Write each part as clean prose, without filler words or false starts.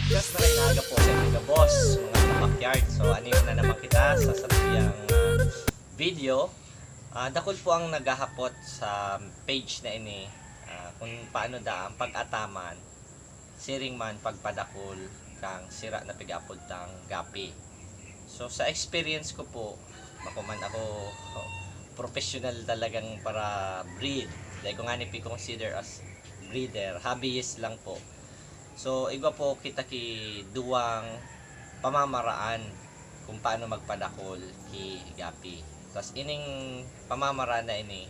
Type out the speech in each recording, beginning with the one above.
Just na kainaga po sa mga boss, mga backyard. So, anim na naman kita sa sabiyang video. Dakol po ang naghahapot sa page na ini kung paano da ang pag-ataman, siring man pagpadakol kang sira na pigapod tang gapi. So, sa experience ko po, makuman ako professional talagang para breed. Dahil ko nga ni consider as breeder, hobbyist lang po. So, iba po kita ki duwang pamamaraan kung paano magpadakol ki gapi. Tapos ining pamamaraan na ini,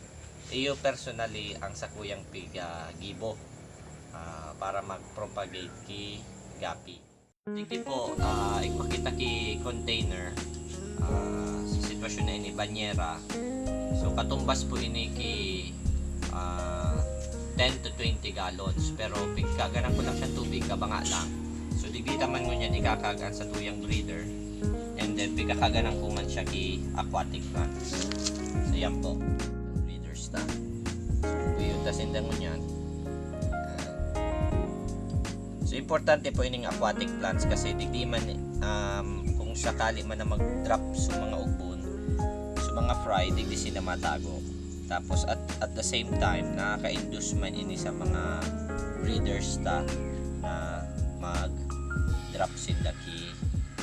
iyo personally ang sakuyang piga gibo para mag-propagate ki gapi. Dito po, ipakita ki container sa sitwasyon na ini, banyera. So, katumbas po ini ki 10 to 20 gallons, pero pigkaganan ko lang siya tubig, kabanga lang. So digita man mo niyan ikakagan sa tuyang breeder, and then pigkaganan ko man siya ki aquatic plants. So yan po, breeders na. So yun, tasindan mo niyan. So importante po ining aquatic plants kasi digdi man kung sakali man na mag-drop sa mga ugbon, sa mga fry, digdi sila matago. Tapos at the same time, nakaka-induce man ini sa mga breeders na mag-drop sila ki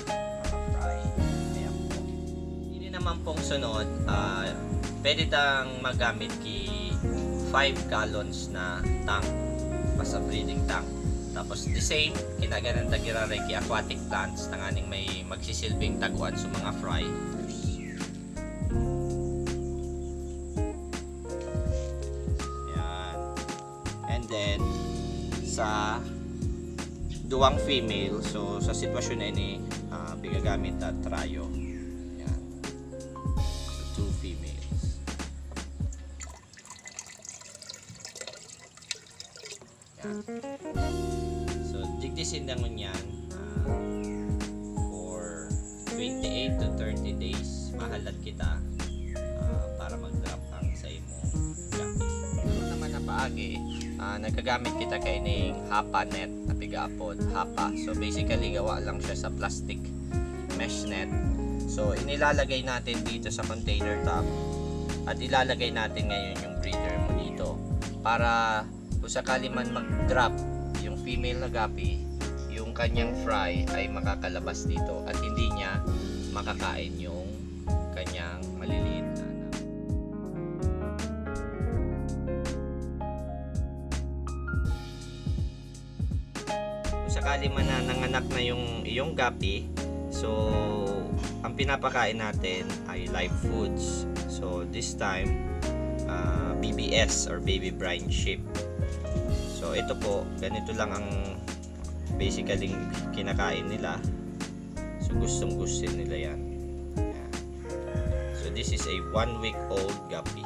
mga fry. Ayan po. Hindi naman pong sunod, pwede tang magamit ki 5 gallons na tank, basta breeding tank. Tapos the same, kinaganan tagirare ki aquatic plants na nganing may magsisilbing taguan sa mga fry. Then sa duwang female, so sa sitwasyon na ini bigagamit at trayo. Yan. So 2 females. Yan. So digdisin lang yan for 28 to 30 days. Mahalat kita para mag-drop ang sa imo gapi. Ito naman na paagi, nagkagamit kita kaining hapa net na pigaapod, hapa. So basically gawa lang siya sa plastic mesh net. So inilalagay natin dito sa container top at ilalagay natin ngayon yung breeder mo dito para kung sakali man mag-drop yung female na gapi, yung kanyang fry ay makakalabas dito at hindi niya makakain yung kanyang maliliit na anak. Sakali man na nanganak na yung iyong gapi, so ang pinapakain natin ay live foods. So this time BBS or baby brine sheep. So ito po, ganito lang ang basically kinakain nila. So gustong gusto nila yan. So this is a 1-week-old gapi.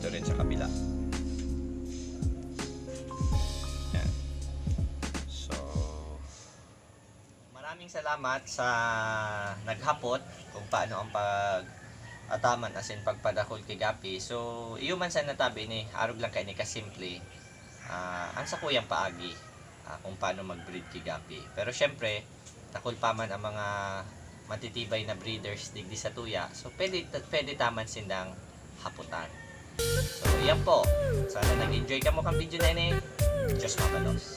Rin sa kabila. Yan. So maraming salamat sa naghapot kung paano ang pag-ataman as in pagpadakol kay gapi. So iyo man sa natabi ni arog lang kay ni kasimple ang sakuyang paagi kung paano mag-breed kay gapi. Pero syempre takol pa man ang mga matitibay na breeders digdi sa tuya. So pwede taman sindang haputan. So, yan po. Sana nag-enjoy ka mo kang video na ini. Diyos mabalos.